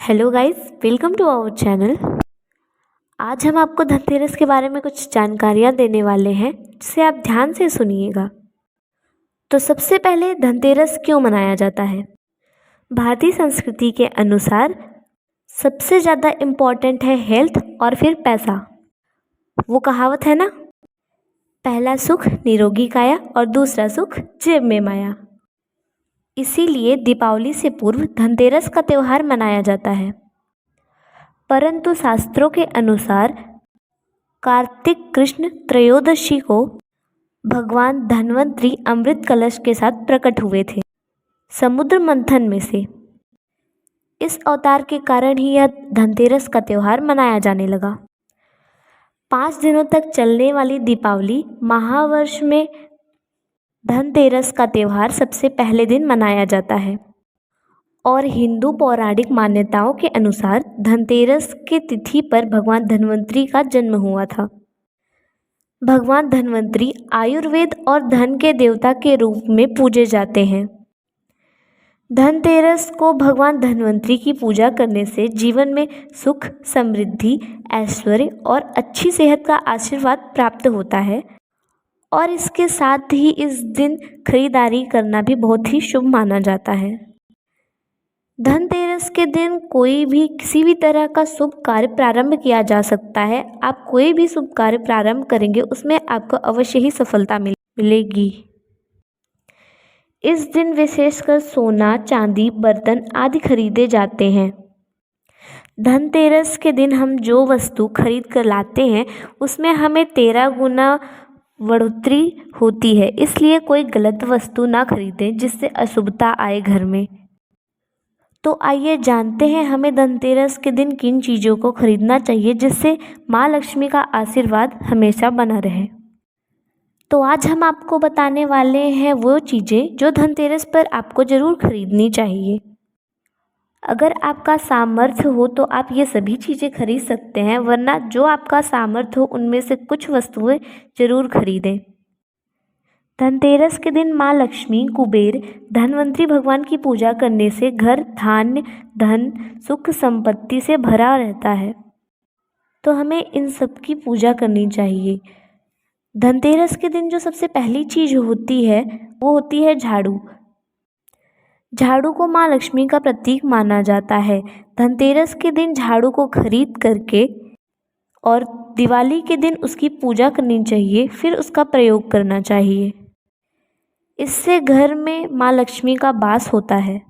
Hello guys, welcome to our channel. आज हम आपको धनतेरस के बारे में कुछ जानकारियाँ देने वाले हैं, जिसे आप ध्यान से सुनिएगा। तो सबसे पहले धनतेरस क्यों मनाया जाता है? भारतीय संस्कृति के अनुसार सबसे ज़्यादा इम्पॉर्टेंट है हेल्थ और फिर पैसा। वो कहावत है ना, पहला सुख निरोगी काया और दूसरा सुख जेब में माया। इसीलिए दीपावली से पूर्व धनतेरस का त्यौहार मनाया जाता है। परंतु शास्त्रों के अनुसार कार्तिक कृष्ण त्रयोदशी को भगवान धन्वंतरी अमृत कलश के साथ प्रकट हुए थे समुद्र मंथन में से। इस अवतार के कारण ही यह धनतेरस का त्यौहार मनाया जाने लगा। 5 दिनों तक चलने वाली दीपावली महावर्ष में धनतेरस का त्यौहार सबसे पहले दिन मनाया जाता है और हिंदू पौराणिक मान्यताओं के अनुसार धनतेरस के तिथि पर भगवान धन्वंतरी का जन्म हुआ था। भगवान धन्वंतरी आयुर्वेद और धन के देवता के रूप में पूजे जाते हैं। धनतेरस को भगवान धन्वंतरी की पूजा करने से जीवन में सुख, समृद्धि, ऐश्वर्य और अच्छी सेहत का आशीर्वाद प्राप्त होता है और इसके साथ ही इस दिन खरीदारी करना भी बहुत ही शुभ माना जाता है। धनतेरस के दिन कोई भी किसी भी तरह का शुभ कार्य प्रारंभ किया जा सकता है। आप कोई भी शुभ कार्य प्रारंभ करेंगे उसमें आपको अवश्य ही सफलता मिलेगी। इस दिन विशेषकर सोना, चांदी, बर्तन आदि खरीदे जाते हैं। धनतेरस के दिन हम जो वस्तु खरीद कर लाते हैं उसमें हमें 13 गुना बढ़ोतरी होती है, इसलिए कोई गलत वस्तु ना खरीदें जिससे अशुभता आए घर में। तो आइए जानते हैं हमें धनतेरस के दिन किन चीज़ों को खरीदना चाहिए जिससे माँ लक्ष्मी का आशीर्वाद हमेशा बना रहे। तो आज हम आपको बताने वाले हैं वो चीज़ें जो धनतेरस पर आपको ज़रूर खरीदनी चाहिए। अगर आपका सामर्थ्य हो तो आप ये सभी चीज़ें खरीद सकते हैं, वरना जो आपका सामर्थ्य हो उनमें से कुछ वस्तुएं ज़रूर खरीदें। धनतेरस के दिन माँ लक्ष्मी, कुबेर, धन्वंतरी भगवान की पूजा करने से घर धान्य, धन, सुख, संपत्ति से भरा रहता है। तो हमें इन सब की पूजा करनी चाहिए। धनतेरस के दिन जो सबसे पहली चीज़ होती है वो होती है झाड़ू। झाड़ू को माँ लक्ष्मी का प्रतीक माना जाता है। धनतेरस के दिन झाड़ू को खरीद करके और दिवाली के दिन उसकी पूजा करनी चाहिए, फिर उसका प्रयोग करना चाहिए। इससे घर में माँ लक्ष्मी का वास होता है।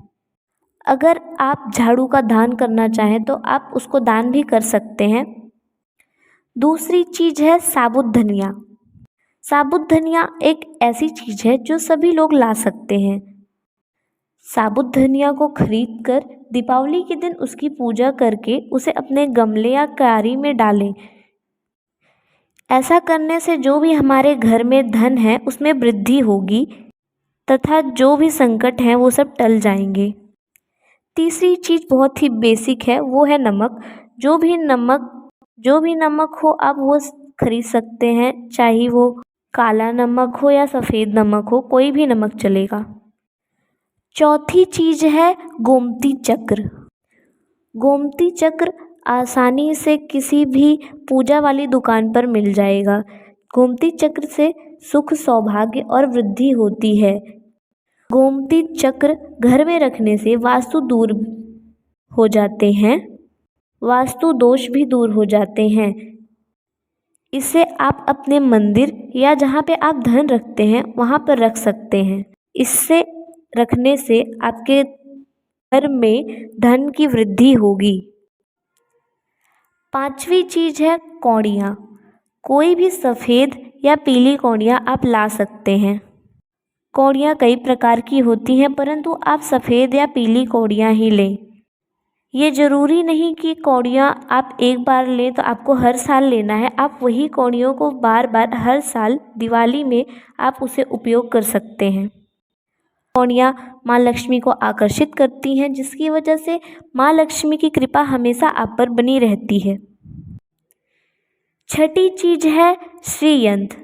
अगर आप झाड़ू का दान करना चाहें तो आप उसको दान भी कर सकते हैं। दूसरी चीज़ है साबुत धनिया। साबुत धनिया एक ऐसी चीज़ है जो सभी लोग ला सकते हैं। साबुत धनिया को खरीद कर दीपावली के दिन उसकी पूजा करके उसे अपने गमले या क्यारी में डालें। ऐसा करने से जो भी हमारे घर में धन है उसमें वृद्धि होगी तथा जो भी संकट हैं वो सब टल जाएंगे। तीसरी चीज़ बहुत ही बेसिक है, वो है नमक। जो भी नमक हो आप वो खरीद सकते हैं, चाहे वो काला नमक हो या सफ़ेद नमक हो, कोई भी नमक चलेगा। चौथी चीज़ है गोमती चक्र। गोमती चक्र आसानी से किसी भी पूजा वाली दुकान पर मिल जाएगा। गोमती चक्र से सुख, सौभाग्य और वृद्धि होती है। गोमती चक्र घर में रखने से वास्तु दूर हो जाते हैं, वास्तु दोष भी दूर हो जाते हैं। इसे आप अपने मंदिर या जहाँ पे आप धन रखते हैं वहाँ पर रख सकते हैं। इससे रखने से आपके घर में धन की वृद्धि होगी। पांचवी चीज़ है कौड़ियाँ। कोई भी सफ़ेद या पीली कौड़ियाँ आप ला सकते हैं। कौड़ियाँ कई प्रकार की होती हैं, परंतु आप सफ़ेद या पीली कौड़ियाँ ही लें। ये ज़रूरी नहीं कि कौड़ियाँ आप एक बार लें तो आपको हर साल लेना है। आप वही कौड़ियों को बार बार हर साल दिवाली में आप उसे उपयोग कर सकते हैं। कौड़ियाँ माँ लक्ष्मी को आकर्षित करती हैं, जिसकी वजह से माँ लक्ष्मी की कृपा हमेशा आप पर बनी रहती है। छठी चीज़ है श्रीयंत्र।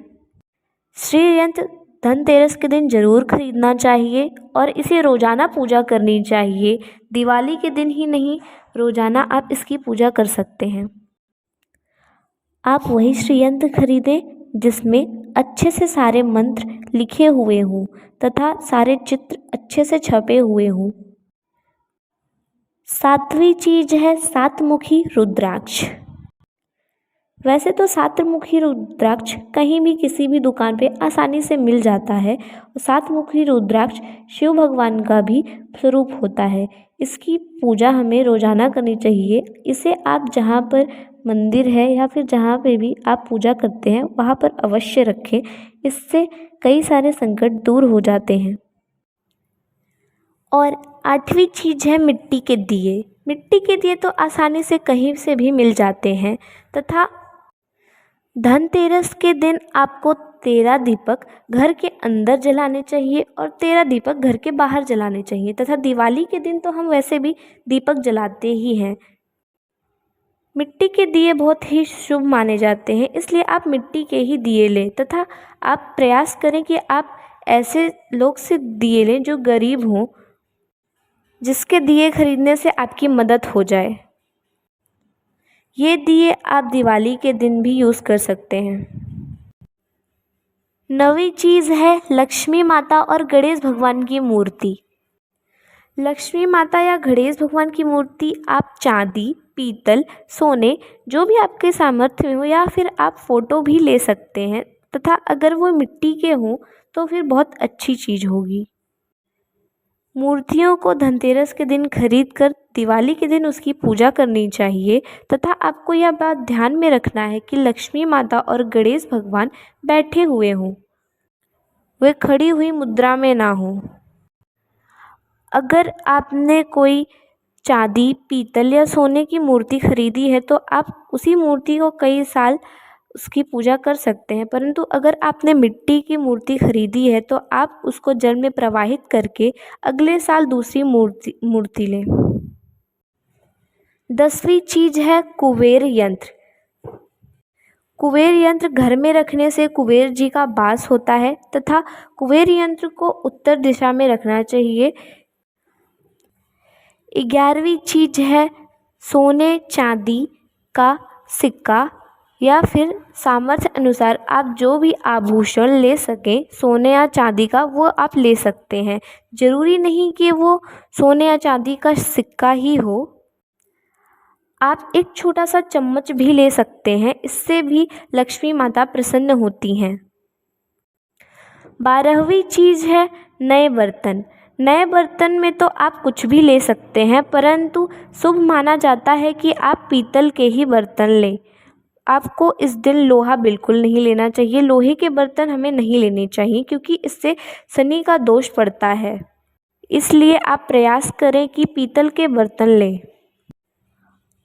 श्रीयंत्र धनतेरस के दिन ज़रूर खरीदना चाहिए और इसे रोज़ाना पूजा करनी चाहिए। दिवाली के दिन ही नहीं, रोज़ाना आप इसकी पूजा कर सकते हैं। आप वही श्री यंत्र खरीदें जिसमें अच्छे से सारे मंत्र लिखे हुए हों तथा सारे चित्र अच्छे से छपे हुए हों। सातवीं चीज़ है सातमुखी रुद्राक्ष। वैसे तो सातमुखी रुद्राक्ष कहीं भी किसी भी दुकान पे आसानी से मिल जाता है। सातमुखी रुद्राक्ष शिव भगवान का भी स्वरूप होता है। इसकी पूजा हमें रोज़ाना करनी चाहिए। इसे आप जहाँ पर मंदिर है या फिर जहाँ पे भी आप पूजा करते हैं वहाँ पर अवश्य रखें। इससे कई सारे संकट दूर हो जाते हैं। और आठवीं चीज़ है मिट्टी के दिए। मिट्टी के दिए तो आसानी से कहीं से भी मिल जाते हैं तथा धनतेरस के दिन आपको 13 दीपक घर के अंदर जलाने चाहिए और 13 दीपक घर के बाहर जलाने चाहिए तथा दिवाली के दिन तो हम वैसे भी दीपक जलाते ही हैं। मिट्टी के दिए बहुत ही शुभ माने जाते हैं, इसलिए आप मिट्टी के ही दिए लें तथा आप प्रयास करें कि आप ऐसे लोग से दिए लें जो गरीब हों, जिसके दिए खरीदने से आपकी मदद हो जाए। ये दिए आप दिवाली के दिन भी यूज़ कर सकते हैं। नवी चीज़ है लक्ष्मी माता और गणेश भगवान की मूर्ति। लक्ष्मी माता या गणेश भगवान की मूर्ति आप चांदी, पीतल, सोने, जो भी आपके सामर्थ्य में हो, या फिर आप फ़ोटो भी ले सकते हैं तथा अगर वो मिट्टी के हों तो फिर बहुत अच्छी चीज़ होगी। मूर्तियों को धनतेरस के दिन खरीद कर दिवाली के दिन उसकी पूजा करनी चाहिए तथा आपको यह बात ध्यान में रखना है कि लक्ष्मी माता और गणेश भगवान बैठे हुए हों, वे खड़ी हुई मुद्रा में ना हों। अगर आपने कोई चांदी, पीतल या सोने की मूर्ति खरीदी है तो आप उसी मूर्ति को कई साल उसकी पूजा कर सकते हैं, परंतु अगर आपने मिट्टी की मूर्ति खरीदी है तो आप उसको जल में प्रवाहित करके अगले साल दूसरी मूर्ति लें। 10वीं चीज़ है कुबेर यंत्र। कुबेर यंत्र घर में रखने से कुबेर जी का वास होता है तथा कुबेर यंत्र को उत्तर दिशा में रखना चाहिए। 11वीं चीज़ है सोने चांदी का सिक्का या फिर सामर्थ्य अनुसार आप जो भी आभूषण ले सकें सोने या चांदी का वो आप ले सकते हैं। ज़रूरी नहीं कि वो सोने या चांदी का सिक्का ही हो, आप एक छोटा सा चम्मच भी ले सकते हैं, इससे भी लक्ष्मी माता प्रसन्न होती हैं। 12वीं चीज़ है नए बर्तन। नए बर्तन में तो आप कुछ भी ले सकते हैं, परंतु शुभ माना जाता है कि आप पीतल के ही बर्तन लें। आपको इस दिन लोहा बिल्कुल नहीं लेना चाहिए। लोहे के बर्तन हमें नहीं लेने चाहिए क्योंकि इससे शनि का दोष पड़ता है। इसलिए आप प्रयास करें कि पीतल के बर्तन लें।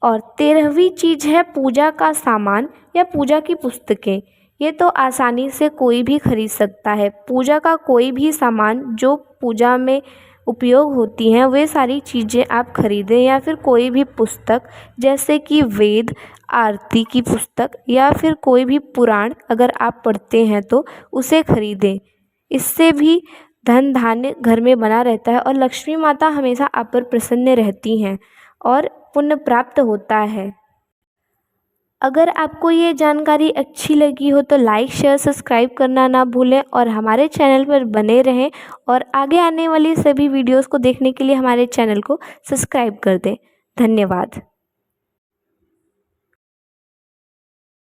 और 13वीं चीज़ है पूजा का सामान या पूजा की पुस्तकें। ये तो आसानी से कोई भी खरीद सकता है। पूजा का कोई भी सामान जो पूजा में उपयोग होती हैं वे सारी चीज़ें आप खरीदें या फिर कोई भी पुस्तक जैसे कि वेद, आरती की पुस्तक या फिर कोई भी पुराण अगर आप पढ़ते हैं तो उसे खरीदें। इससे भी धन धान्य घर में बना रहता है और लक्ष्मी माता हमेशा आप पर प्रसन्न रहती हैं और पुण्य प्राप्त होता है। अगर आपको ये जानकारी अच्छी लगी हो तो लाइक, शेयर, सब्सक्राइब करना ना भूलें और हमारे चैनल पर बने रहें और आगे आने वाली सभी वीडियोस को देखने के लिए हमारे चैनल को सब्सक्राइब कर दें। धन्यवाद।